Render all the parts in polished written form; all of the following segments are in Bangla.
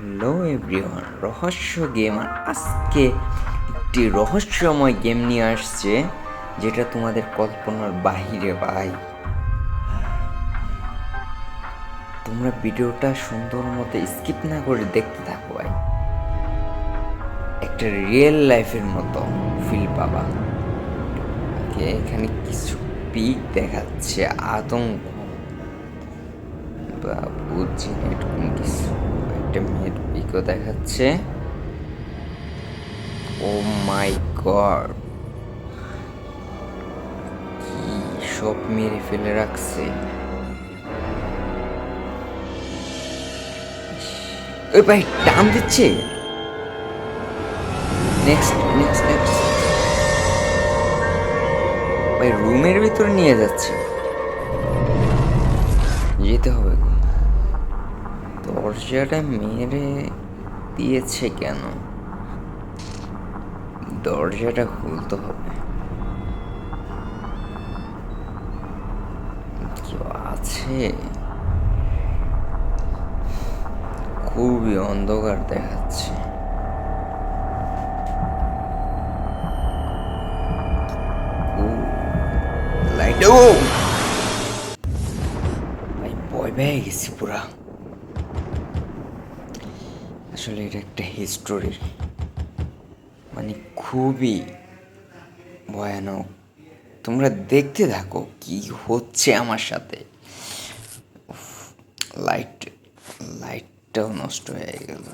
হ্যালো এভরিওয়ান, রহস্য গেমার আজকে একটি রহস্যময় গেম নিয়ে আসছে, যেটা তোমাদের কল্পনার বাহিরে ভাই। তোমরা ভিডিওটা সুন্দর মতো স্কিপ না করে দেখতে থাকো ভাই, একটা রিয়েল লাইফের মতো ফিল পাবা। এখানে কিছু পিক দেখাচ্ছে, আতঙ্ক বা বুঝছি না এরকম কিছু। একটা মেয়ের পিকও দেখাচ্ছে। ও মাই গড, কি সব মেরে ফেলে রাখছে। ওই ভাই টান দিচ্ছে। নেক্সট নেক্সট নেক্সট ভাই রুমের ভিতরে নিয়ে যাচ্ছে, যেতে হবে। দরজাটা মেরে দিয়েছে কেন? দরজাটা খুলতে হবে। কেউ আছে? খুবই অন্ধকার দেখাচ্ছে। লাইট ভাই, ভয় পেয়ে গেছি পুরা। আসলে এটা একটা হিস্টোরি, মানে খুবই ভয়ানক। তোমরা দেখতে থাকো কি হচ্ছে আমার সাথে। লাইট লাইটটাও নষ্ট হয়ে গেল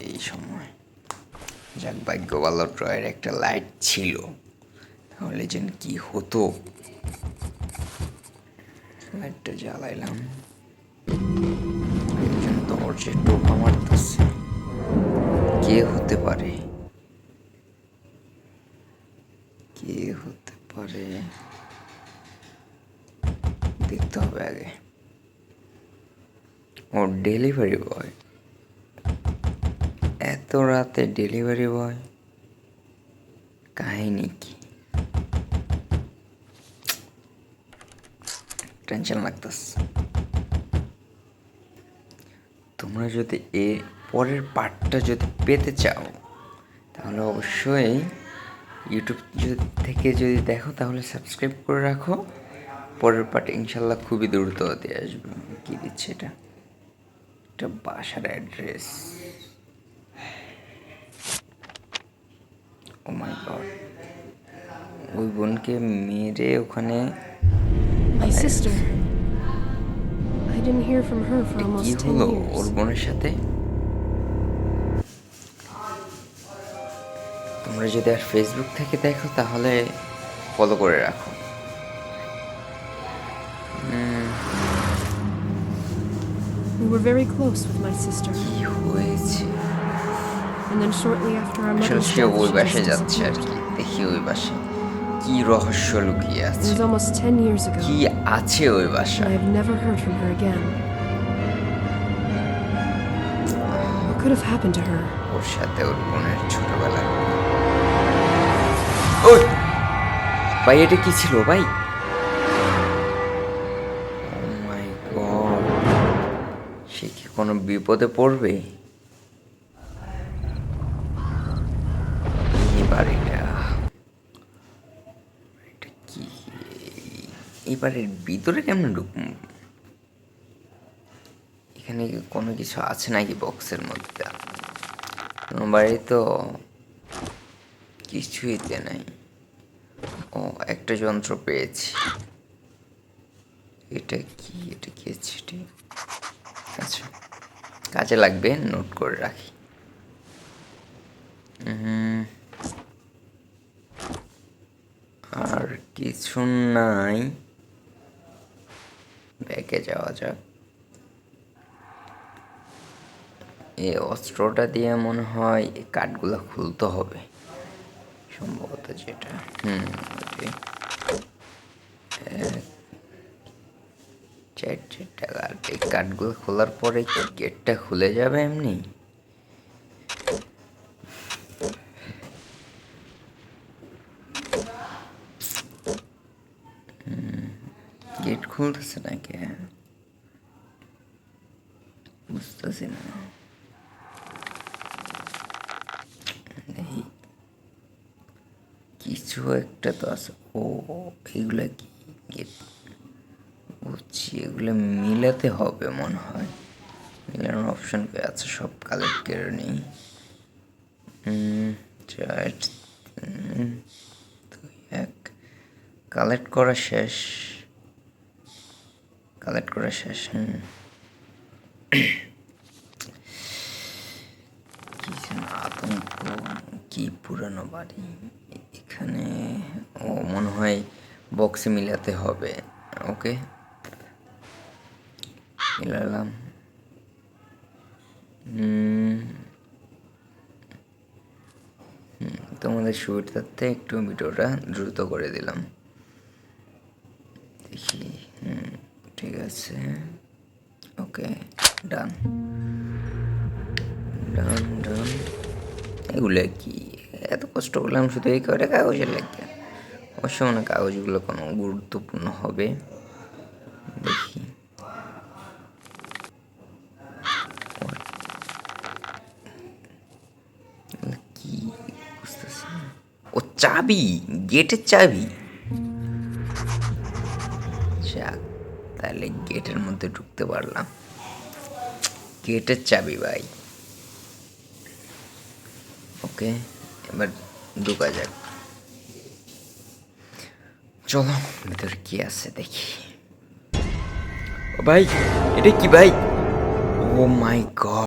এই সময়। যাক, ভাগ্য ভালো ট্রয়ের একটা লাইট ছিল, তাহলে যেন কি হতো। লাইটটা জ্বালাইলাম, একজন দরজায় টোকা মারতেছে। কে হতে পারে? কে হতে পারে দেখতে হবে আগে। ও ডেলিভারি বয়। এত রাতে ডেলিভারি বয়, কাহিনী কি? টেনশন লাগতেছে। তোমরা যদি এর পরের পার্টটা যদি পেতে চাও, তাহলে অবশ্যই ইউটিউব থেকে যদি দেখো তাহলে সাবস্ক্রাইব করে রাখো। পরের পার্ট ইনশাল্লাহ খুবই দ্রুত হতে আসবে। কি দিচ্ছে এটা? একটা বাসার অ্যাড্রেস। ও মাই গড, ওই বোনকে মেরে ওখানে। My sister. I didn't hear from her for কি almost 10 হলো ওর years. বোনের সাথে? তোমরা যদি আর ফেসবুক থেকে দেখো তাহলে ফলো করে রাখো। We were very close with my sister. কি হয়েছে? And then shortly after our আসলে mother's সে death, ওই she just বাসায় যাচ্ছে আর disappeared. কি। দেখি ওই বাসায় কি রহস্য লুকিয়ে It আছে, was almost 10 years ago, কি আছে ওই and বাসায়। I've never heard from her again. What could have happened to her? ওর সাথে ওর বোনের ছোটবেলায়। ওই ভাই, এটা কি ছিল ভাই? ও মাই গড, সে কি কোনো বিপদে পড়বে? এই বাড়িটা, এটা কি? এই বাড়ির ভিতরে কেমন ঢুকবো? এখানে কি কোনো কিছু আছে নাকি বক্সের মধ্যে? তোমার বাড়ি তো কিছুইতে নাই। ও, একটা যন্ত্র পেয়েছি। এটা কি? এটা কি আছে? আচ্ছা, কাজে লাগবে, নোট করে রাখি। আর কিছু নাই, ব্যাগে যাওয়া যাক। এই অস্ত্রটা দিয়ে মনে হয় এই কাঠগুলো খুলতে হবে সম্ভবত, যেটা চারটা কাঠ। এই কাঠগুলো খোলার পরে কি গেটটা খুলে যাবে এমনি? গেট খুলতেছে নাকি? বুঝতেছি না। কিছু একটা তো আছে। ও এগুলা কি গেট বুঝছি, এগুলো মিলাতে হবে মনে হয়। মিলানোর অপশন পেয়ে আছে, সব কালেক্ট করে নিই। 4 3 2 1 কালেক্ট করা শেষ। কালেক্ট করা শেষ। কি যেন আতঙ্ক, কি পুরানো বাড়ি এখানে। ও মনে হয় বক্সে মিলাতে হবে। ওকে, মিলালাম। তোমাদের সুবিধার্থে একটু ভিডিওটা দ্রুত করে দিলাম। দেখি। ঠিক আছে, ওকে, ডান ডান ডান। এগুলো কি এত কষ্ট করলাম শুধু এই কয়টা কাগজের লাগে? অবশ্য মানে কাগজগুলো কোনো গুরুত্বপূর্ণ হবে। দেখি কি বুঝতেছি না। ও চাবি, গেটের চাবি। যাক, তাহলে গেটের মধ্যে ঢুকতে পারলাম। গেটের চাবি ভাই। ওকে, এবার ঢুকা যাক। চলো ভিতরে কি আছে দেখি। ও ভাই, এটা কি ভাই? ও মাই গড।